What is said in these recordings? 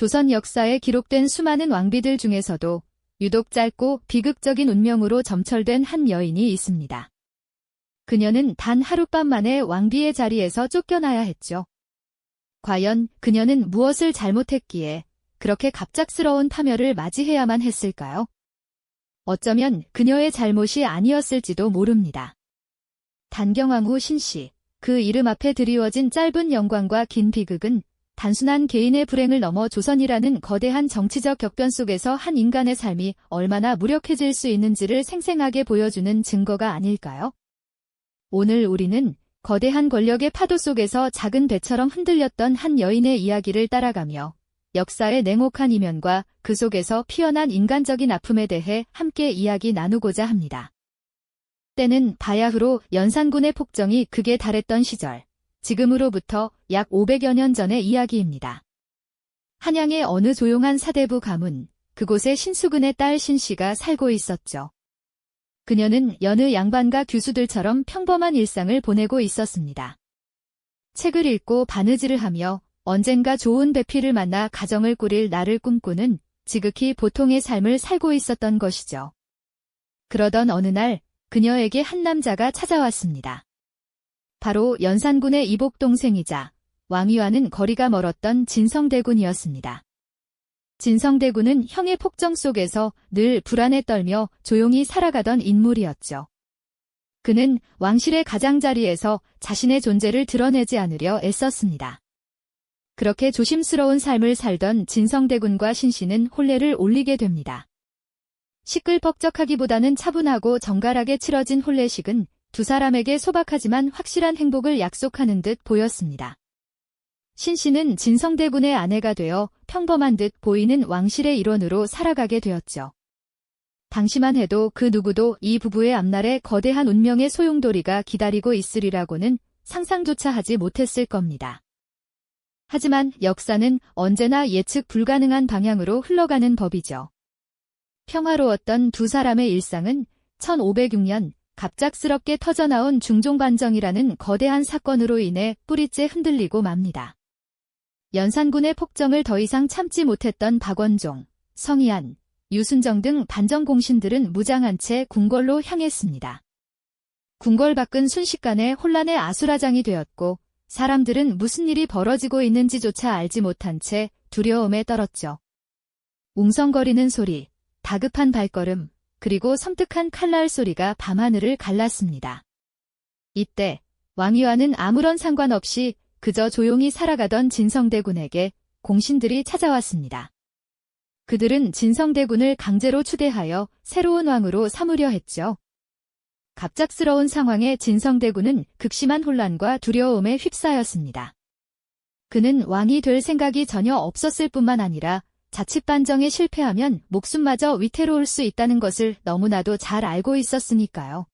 조선 역사에 기록된 수많은 왕비들 중에서도 유독 짧고 비극적인 운명으로 점철된 한 여인이 있습니다. 그녀는 단 하룻밤 만에 왕비의 자리에서 쫓겨나야 했죠. 과연 그녀는 무엇을 잘못했기에 그렇게 갑작스러운 파멸을 맞이해야만 했을까요? 어쩌면 그녀의 잘못이 아니었을지도 모릅니다. 단경왕후 신씨, 그 이름 앞에 드리워진 짧은 영광과 긴 비극은 단순한 개인의 불행을 넘어 조선이라는 거대한 정치적 격변 속에서 한 인간의 삶이 얼마나 무력해질 수 있는지를 생생하게 보여주는 증거가 아닐까요? 오늘 우리는 거대한 권력의 파도 속에서 작은 배처럼 흔들렸던 한 여인의 이야기를 따라가며 역사의 냉혹한 이면과 그 속에서 피어난 인간적인 아픔에 대해 함께 이야기 나누고자 합니다. 때는 바야흐로 연산군의 폭정이 극에 달했던 시절, 지금으로부터 약 500여 년 전의 이야기입니다. 한양의 어느 조용한 사대부 가문, 그곳에 신수근의 딸 신씨가 살고 있었죠. 그녀는 여느 양반과 규수들처럼 평범한 일상을 보내고 있었습니다. 책을 읽고 바느질을 하며 언젠가 좋은 배필을 만나 가정을 꾸릴 날을 꿈꾸는 지극히 보통의 삶을 살고 있었던 것이죠. 그러던 어느 날 그녀에게 한 남자가 찾아왔습니다. 바로 연산군의 이복 동생이자 왕위와는 거리가 멀었던 진성대군이었습니다. 진성대군은 형의 폭정 속에서 늘 불안에 떨며 조용히 살아가던 인물이었죠. 그는 왕실의 가장자리에서 자신의 존재를 드러내지 않으려 애썼습니다. 그렇게 조심스러운 삶을 살던 진성대군과 신씨는 혼례를 올리게 됩니다. 시끌벅적하기보다는 차분하고 정갈하게 치러진 혼례식은 두 사람에게 소박하지만 확실한 행복을 약속하는 듯 보였습니다. 신씨는 진성대군의 아내가 되어 평범한 듯 보이는 왕실의 일원으로 살아가게 되었죠. 당시만 해도 그 누구도 이 부부의 앞날에 거대한 운명의 소용돌이가 기다리고 있으리라고는 상상조차 하지 못했을 겁니다. 하지만 역사는 언제나 예측 불가능한 방향으로 흘러가는 법이죠. 평화로웠던 두 사람의 일상은 1506년 갑작스럽게 터져나온 중종반정이라는 거대한 사건으로 인해 뿌리째 흔들리고 맙니다. 연산군의 폭정을 더 이상 참지 못했던 박원종, 성희안, 유순정 등 반정 공신들은 무장한 채 궁궐로 향했습니다. 궁궐 밖은 순식간에 혼란의 아수라장이 되었고 사람들은 무슨 일이 벌어지고 있는지조차 알지 못한 채 두려움에 떨었죠. 웅성거리는 소리, 다급한 발걸음, 그리고 섬뜩한 칼날 소리가 밤하늘을 갈랐습니다. 이때 왕위와는 아무런 상관없이 그저 조용히 살아가던 진성대군에게 공신들이 찾아왔습니다. 그들은 진성대군을 강제로 추대하여 새로운 왕으로 삼으려 했죠. 갑작스러운 상황에 진성대군은 극심한 혼란과 두려움에 휩싸였습니다. 그는 왕이 될 생각이 전혀 없었을 뿐만 아니라 자칫 반정에 실패하면 목숨마저 위태로울 수 있다는 것을 너무나도 잘 알고 있었으니까요.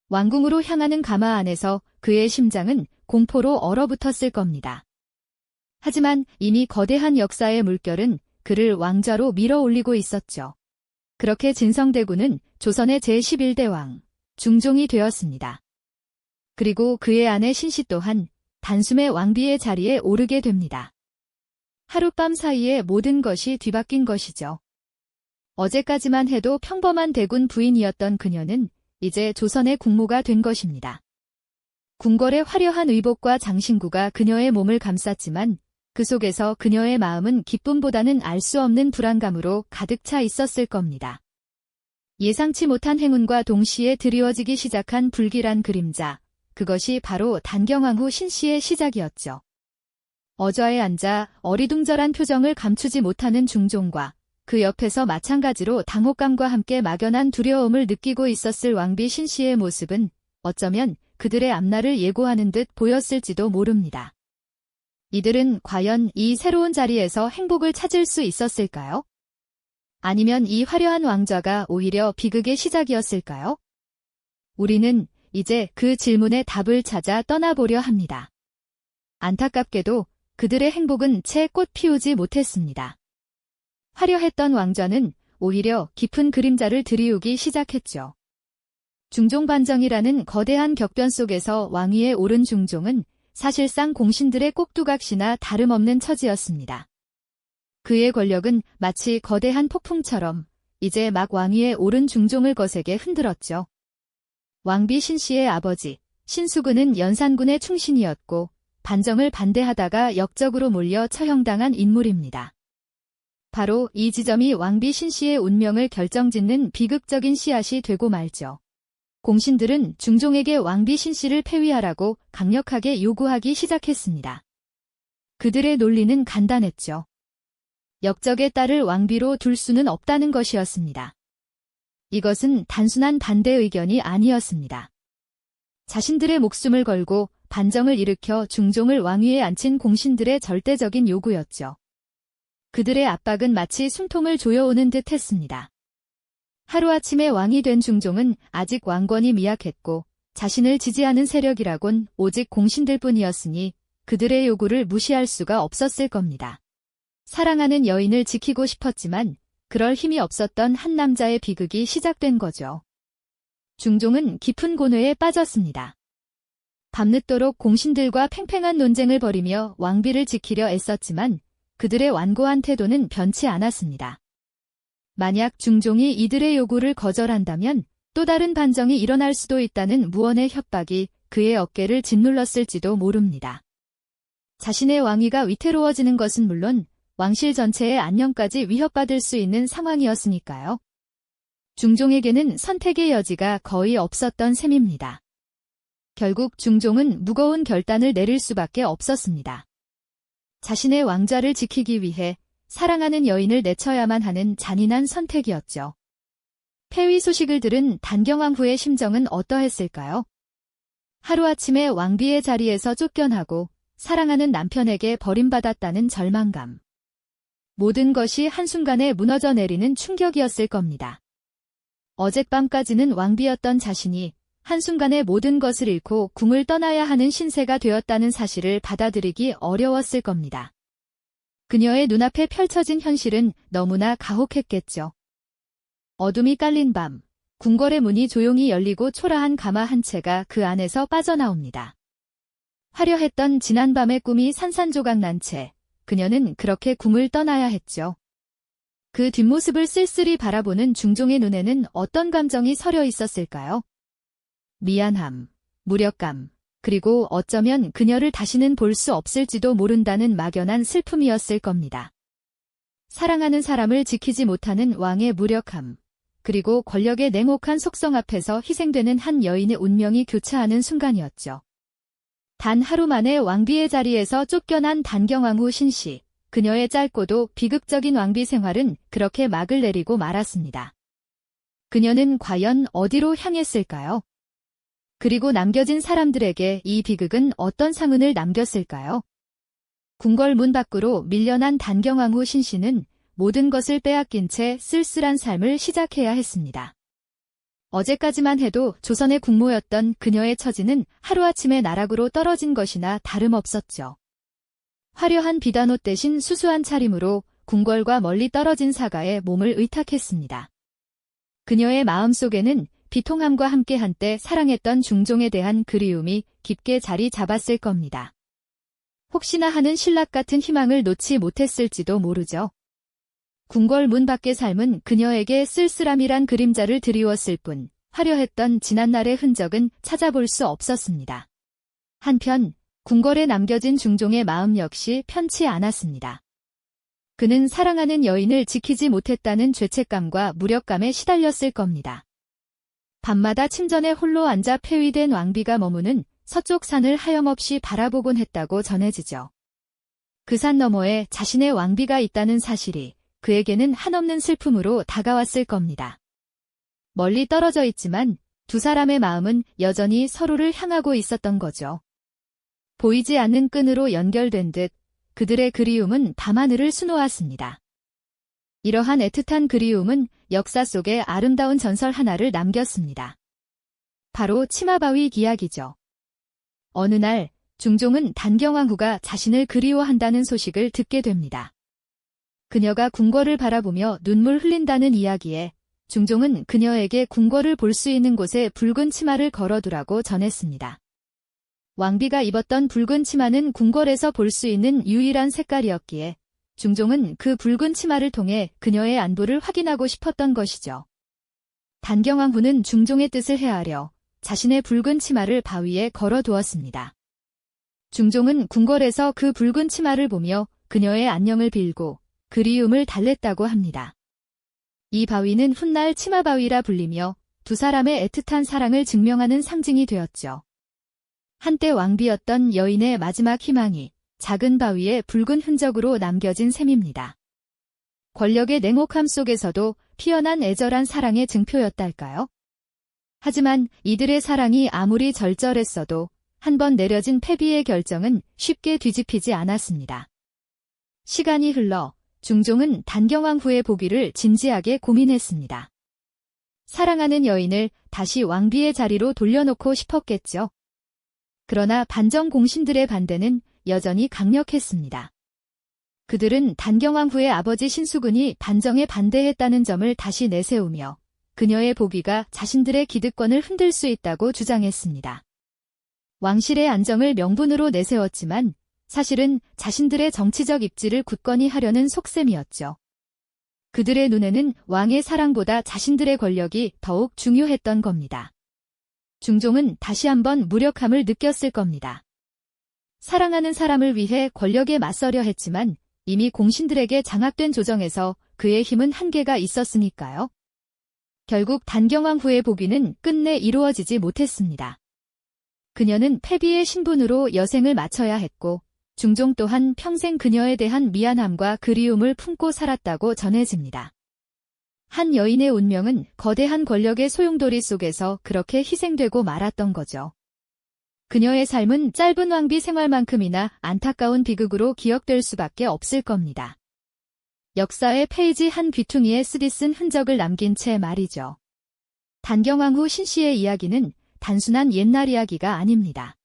왕궁으로 향하는 가마 안에서 그의 심장은 공포로 얼어붙었을 겁니다. 하지만 이미 거대한 역사의 물결은 그를 왕좌로 밀어올리고 있었죠. 그렇게 진성대군은 조선의 제11대 왕, 중종이 되었습니다. 그리고 그의 아내 신씨 또한 단숨에 왕비의 자리에 오르게 됩니다. 하룻밤 사이에 모든 것이 뒤바뀐 것이죠. 어제까지만 해도 평범한 대군 부인이었던 그녀는 이제 조선의 국모가 된 것입니다. 궁궐의 화려한 의복과 장신구가 그녀의 몸을 감쌌지만 그 속에서 그녀의 마음은 기쁨보다는 알 수 없는 불안감으로 가득 차 있었을 겁니다. 예상치 못한 행운과 동시에 드리워지기 시작한 불길한 그림자, 그것이 바로 단경왕후 신씨의 시작이었죠. 어좌에 앉아 어리둥절한 표정을 감추지 못하는 중종과 그 옆에서 마찬가지로 당혹감과 함께 막연한 두려움을 느끼고 있었을 왕비 신씨의 모습은 어쩌면 그들의 앞날을 예고하는 듯 보였을지도 모릅니다. 이들은 과연 이 새로운 자리에서 행복을 찾을 수 있었을까요? 아니면 이 화려한 왕좌가 오히려 비극의 시작이었을까요? 우리는 이제 그 질문에 답을 찾아 떠나보려 합니다. 안타깝게도 그들의 행복은 채 꽃 피우지 못했습니다. 화려했던 왕좌는 오히려 깊은 그림자를 드리우기 시작했죠. 중종반정이라는 거대한 격변 속에서 왕위에 오른 중종은 사실상 공신들의 꼭두각시나 다름없는 처지였습니다. 그의 권력은 마치 거대한 폭풍처럼 이제 막 왕위에 오른 중종을 거세게 흔들었죠. 왕비 신씨의 아버지 신수근은 연산군의 충신이었고 반정을 반대하다가 역적으로 몰려 처형당한 인물입니다. 바로 이 지점이 왕비 신씨의 운명을 결정짓는 비극적인 씨앗이 되고 말죠. 공신들은 중종에게 왕비 신씨를 폐위하라고 강력하게 요구하기 시작했습니다. 그들의 논리는 간단했죠. 역적의 딸을 왕비로 둘 수는 없다는 것이었습니다. 이것은 단순한 반대 의견이 아니었습니다. 자신들의 목숨을 걸고 반정을 일으켜 중종을 왕위에 앉힌 공신들의 절대적인 요구였죠. 그들의 압박은 마치 숨통을 조여오는 듯 했습니다. 하루아침에 왕이 된 중종은 아직 왕권이 미약했고 자신을 지지하는 세력이라곤 오직 공신들뿐이었으니 그들의 요구를 무시할 수가 없었을 겁니다. 사랑하는 여인을 지키고 싶었지만 그럴 힘이 없었던 한 남자의 비극이 시작된 거죠. 중종은 깊은 고뇌에 빠졌습니다. 밤늦도록 공신들과 팽팽한 논쟁을 벌이며 왕비를 지키려 애썼지만 그들의 완고한 태도는 변치 않았습니다. 만약 중종이 이들의 요구를 거절한다면 또 다른 반정이 일어날 수도 있다는 무언의 협박이 그의 어깨를 짓눌렀을지도 모릅니다. 자신의 왕위가 위태로워지는 것은 물론 왕실 전체의 안녕까지 위협받을 수 있는 상황이었으니까요. 중종에게는 선택의 여지가 거의 없었던 셈입니다. 결국 중종은 무거운 결단을 내릴 수밖에 없었습니다. 자신의 왕좌를 지키기 위해 사랑하는 여인을 내쳐야만 하는 잔인한 선택이었죠. 폐위 소식을 들은 단경왕후의 심정은 어떠했을까요? 하루아침에 왕비의 자리에서 쫓겨나고 사랑하는 남편에게 버림받았다는 절망감. 모든 것이 한순간에 무너져 내리는 충격이었을 겁니다. 어젯밤까지는 왕비였던 자신이 한순간에 모든 것을 잃고 궁을 떠나야 하는 신세가 되었다는 사실을 받아들이기 어려웠을 겁니다. 그녀의 눈앞에 펼쳐진 현실은 너무나 가혹했겠죠. 어둠이 깔린 밤, 궁궐의 문이 조용히 열리고 초라한 가마 한 채가 그 안에서 빠져나옵니다. 화려했던 지난밤의 꿈이 산산조각 난 채 그녀는 그렇게 궁을 떠나야 했죠. 그 뒷모습을 쓸쓸히 바라보는 중종의 눈에는 어떤 감정이 서려 있었을까요? 미안함, 무력감, 그리고 어쩌면 그녀를 다시는 볼 수 없을지도 모른다는 막연한 슬픔이었을 겁니다. 사랑하는 사람을 지키지 못하는 왕의 무력함, 그리고 권력의 냉혹한 속성 앞에서 희생되는 한 여인의 운명이 교차하는 순간이었죠. 단 하루 만에 왕비의 자리에서 쫓겨난 단경왕후 신씨, 그녀의 짧고도 비극적인 왕비 생활은 그렇게 막을 내리고 말았습니다. 그녀는 과연 어디로 향했을까요? 그리고 남겨진 사람들에게 이 비극은 어떤 상흔을 남겼을까요? 궁궐 문 밖으로 밀려난 단경왕후 신씨는 모든 것을 빼앗긴 채 쓸쓸한 삶을 시작해야 했습니다. 어제까지만 해도 조선의 국모였던 그녀의 처지는 하루아침에 나락으로 떨어진 것이나 다름없었죠. 화려한 비단옷 대신 수수한 차림으로 궁궐과 멀리 떨어진 사가에 몸을 의탁했습니다. 그녀의 마음속에는 비통함과 함께 한때 사랑했던 중종에 대한 그리움이 깊게 자리 잡았을 겁니다. 혹시나 하는 신락 같은 희망을 놓지 못했을지도 모르죠. 궁궐 문 밖의 삶은 그녀에게 쓸쓸함이란 그림자를 드리웠을 뿐 화려했던 지난날의 흔적은 찾아볼 수 없었습니다. 한편 궁궐에 남겨진 중종의 마음 역시 편치 않았습니다. 그는 사랑하는 여인을 지키지 못했다는 죄책감과 무력감에 시달렸을 겁니다. 밤마다 침전에 홀로 앉아 폐위된 왕비가 머무는 서쪽 산을 하염없이 바라보곤 했다고 전해지죠. 그 산 너머에 자신의 왕비가 있다는 사실이 그에게는 한없는 슬픔으로 다가왔을 겁니다. 멀리 떨어져 있지만 두 사람의 마음은 여전히 서로를 향하고 있었던 거죠. 보이지 않는 끈으로 연결된 듯 그들의 그리움은 밤하늘을 수놓았습니다. 이러한 애틋한 그리움은 역사 속에 아름다운 전설 하나를 남겼습니다. 바로 치마바위 기약이죠. 어느 날 중종은 단경왕후가 자신을 그리워한다는 소식을 듣게 됩니다. 그녀가 궁궐을 바라보며 눈물 흘린다는 이야기에 중종은 그녀에게 궁궐을 볼 수 있는 곳에 붉은 치마를 걸어두라고 전했습니다. 왕비가 입었던 붉은 치마는 궁궐에서 볼 수 있는 유일한 색깔이었기에 중종은 그 붉은 치마를 통해 그녀의 안부를 확인하고 싶었던 것이죠. 단경왕후는 중종의 뜻을 헤아려 자신의 붉은 치마를 바위에 걸어두었습니다. 중종은 궁궐에서 그 붉은 치마를 보며 그녀의 안녕을 빌고 그리움을 달랬다고 합니다. 이 바위는 훗날 치마바위라 불리며 두 사람의 애틋한 사랑을 증명하는 상징이 되었죠. 한때 왕비였던 여인의 마지막 희망이 작은 바위의 붉은 흔적으로 남겨진 셈입니다. 권력의 냉혹함 속에서도 피어난 애절한 사랑의 증표였달까요? 하지만 이들의 사랑이 아무리 절절했어도 한번 내려진 패비의 결정은 쉽게 뒤집히지 않았습니다. 시간이 흘러 중종은 단경왕후의 보기를 진지하게 고민했습니다. 사랑하는 여인을 다시 왕비의 자리로 돌려놓고 싶었겠죠. 그러나 반정 공신들의 반대는 여전히 강력했습니다. 그들은 단경왕후의 아버지 신수군이 반정에 반대했다는 점을 다시 내세우며 그녀의 보기가 자신들의 기득권을 흔들 수 있다고 주장했습니다. 왕실의 안정을 명분으로 내세웠지만 사실은 자신들의 정치적 입지를 굳건히 하려는 속셈이었죠. 그들의 눈에는 왕의 사랑보다 자신들의 권력이 더욱 중요했던 겁니다. 중종은 다시 한번 무력함을 느꼈을 겁니다. 사랑하는 사람을 위해 권력에 맞서려 했지만 이미 공신들에게 장악된 조정에서 그의 힘은 한계가 있었으니까요. 결국 단경왕후의 보기는 끝내 이루어지지 못했습니다. 그녀는 패비의 신분으로 여생을 마쳐야 했고 중종 또한 평생 그녀에 대한 미안함과 그리움을 품고 살았다고 전해집니다. 한 여인의 운명은 거대한 권력의 소용돌이 속에서 그렇게 희생되고 말았던 거죠. 그녀의 삶은 짧은 왕비 생활만큼이나 안타까운 비극으로 기억될 수밖에 없을 겁니다. 역사의 페이지 한 귀퉁이에 쓰디쓴 흔적을 남긴 채 말이죠. 단경왕후 신씨의 이야기는 단순한 옛날 이야기가 아닙니다.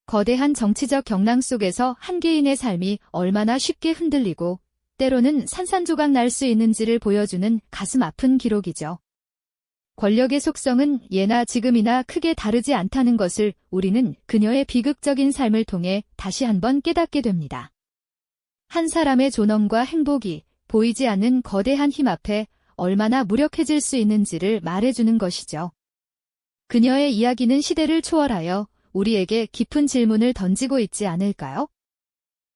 거대한 정치적 경랑 속에서 한 개인의 삶이 얼마나 쉽게 흔들리고 때로는 산산조각 날 수 있는지를 보여주는 가슴 아픈 기록이죠. 권력의 속성은 예나 지금이나 크게 다르지 않다는 것을 우리는 그녀의 비극적인 삶을 통해 다시 한번 깨닫게 됩니다. 한 사람의 존엄과 행복이 보이지 않는 거대한 힘 앞에 얼마나 무력해질 수 있는지를 말해주는 것이죠. 그녀의 이야기는 시대를 초월하여 우리에게 깊은 질문을 던지고 있지 않을까요?